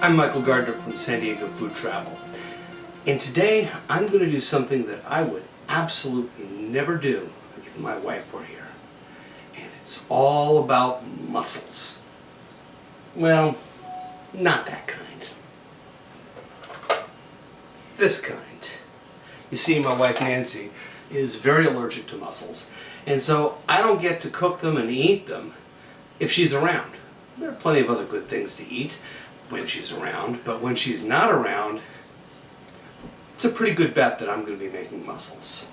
I'm Michael Gardiner from San Diego Food Travel, and today I'm going to do something that I would absolutely never do if my wife were here, and it's all about mussels. Well, not that kind. This kind. You see, my wife Nancy is very allergic to mussels, and so I don't get to cook them and eat them if she's around. There are plenty of other good things to eat when she's around, but when she's not around, it's a pretty good bet that I'm going to be making mussels.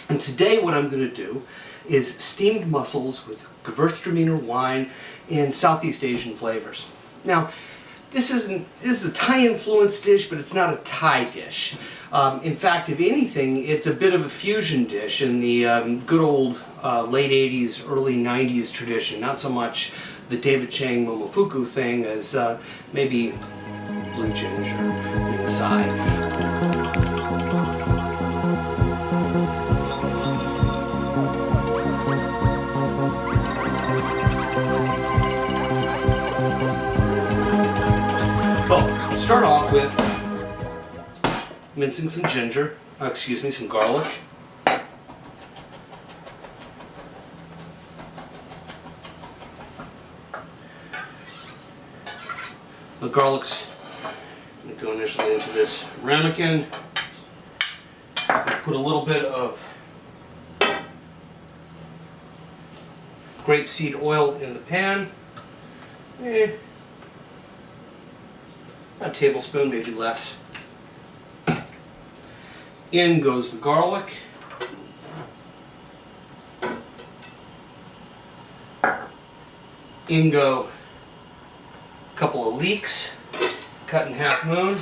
And today what I'm going to do is steamed mussels with Gewürztraminer wine and Southeast Asian flavors. Now, this is a Thai influenced dish, but it's not a Thai dish. In fact, if anything, it's a bit of a fusion dish in the good old late 80s, early 90s tradition. Not so much the David Chang Momofuku thing as maybe blue ginger inside. Well, start off with mincing some ginger, some garlic. The garlic's going to go initially into this ramekin. Put a little bit of grapeseed oil in the pan. A tablespoon, maybe less. In goes the garlic. In go a couple of leeks, cut in half moon.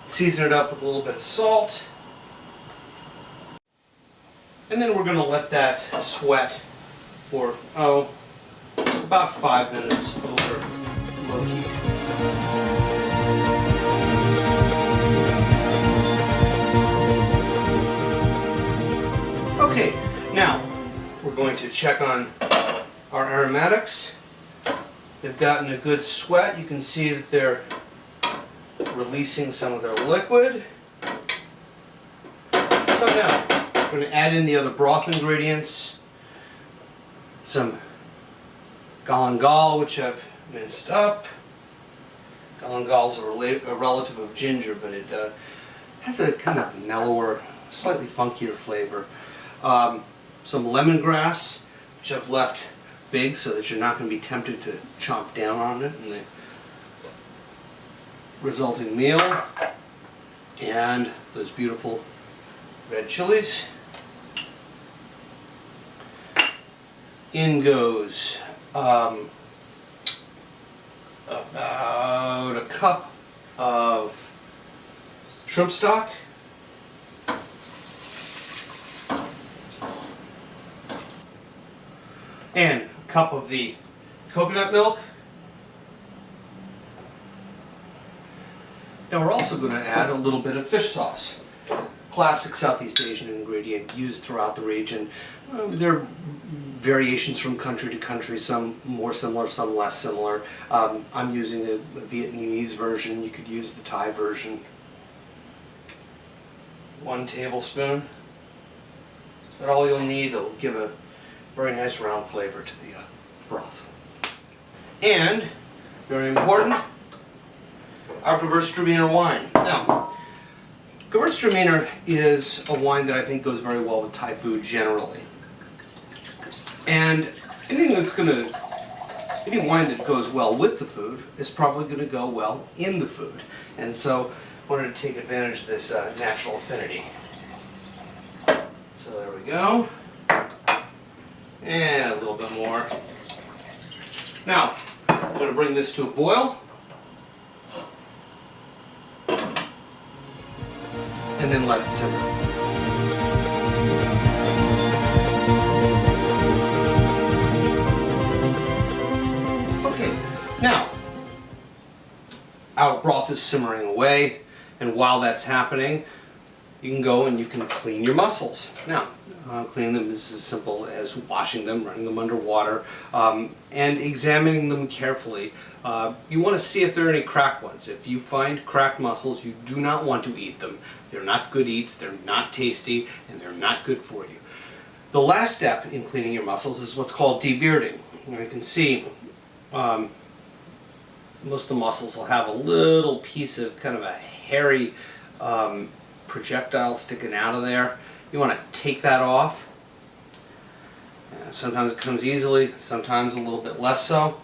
Season it up with a little bit of salt. And then we're going to let that sweat for, about 5 minutes over low heat. Okay, now we're going to check on our aromatics. They've gotten a good sweat. You can see that they're releasing some of their liquid. So now, we're going to add in the other broth ingredients. Some galangal, which I've minced up. Galangal is a relative of ginger, but it has a kind of mellower, slightly funkier flavor. Some lemongrass, which I've left big so that you're not going to be tempted to chomp down on it in the resulting meal. And those beautiful red chilies. In goes about a cup of shrimp stock. And a cup of the coconut milk. Now we're also going to add a little bit of fish sauce. Classic Southeast Asian ingredient used throughout the region. There are variations from country to country, some more similar, some less similar. I'm using a Vietnamese version. You could use the Thai version. 1 tablespoon. That's all you'll need. It'll give a very nice round flavor to the broth. And, very important, our Gewürztraminer wine. Now, Gewürztraminer is a wine that I think goes very well with Thai food generally. And any wine that goes well with the food is probably going to go well in the food. And so I wanted to take advantage of this natural affinity. So there we go. And a little bit more. Now, I'm going to bring this to a boil. And then let it simmer. Okay, now our broth is simmering away, and while that's happening, you can go and you can clean your mussels. Now, cleaning them is as simple as washing them, running them under water, and examining them carefully. You want to see if there are any cracked ones. If you find cracked mussels, you do not want to eat them. They're not good eats, they're not tasty, and they're not good for you. The last step in cleaning your mussels is what's called debearding. And you can see most of the mussels will have a little piece of kind of a hairy projectile sticking out of there. You want to take that off. Sometimes it comes easily, sometimes a little bit less so.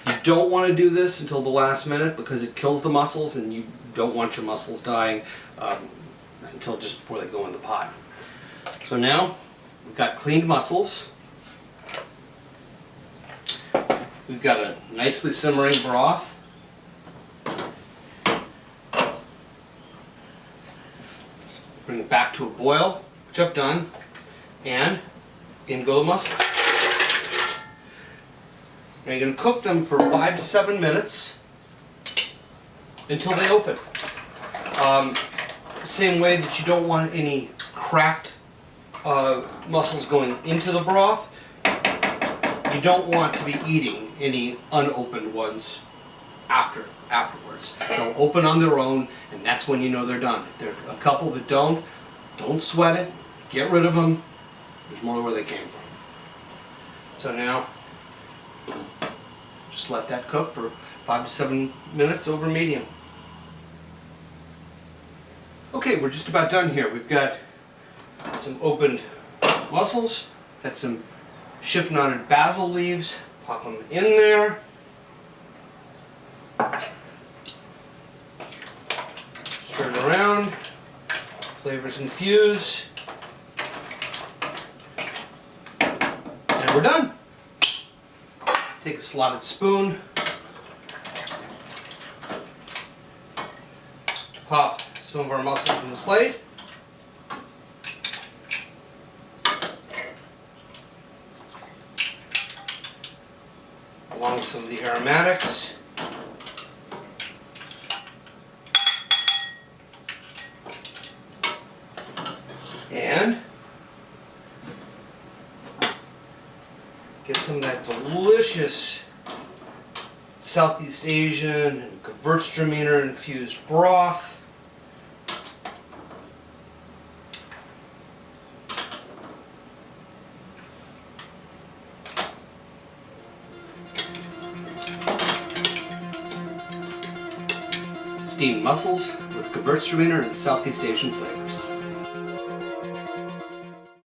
You don't want to do this until the last minute because it kills the mussels, and you don't want your mussels dying until just before they go in the pot. So now we've got cleaned mussels. We've got a nicely simmering broth. Bring it back to a boil, which I've done, and in go the mussels. Now you're going to cook them for 5 to 7 minutes until they open. Same way that you don't want any cracked mussels going into the broth, you don't want to be eating any unopened ones afterwards. They'll open on their own, and that's when you know they're done. If there are a couple that don't sweat it, get rid of them. There's more where they came from. So now, just let that cook for 5 to 7 minutes over medium. Okay, we're just about done here. We've got some opened mussels, got some shift knotted basil leaves, pop them in there. Stir it around, flavors infuse, and we're done. Take a slotted spoon, pop some of our mussels in the plate. Along with some of the aromatics. And get some of that delicious Southeast Asian and Gewürztraminer infused broth. Steamed mussels with Gewürztraminer and Southeast Asian flavors.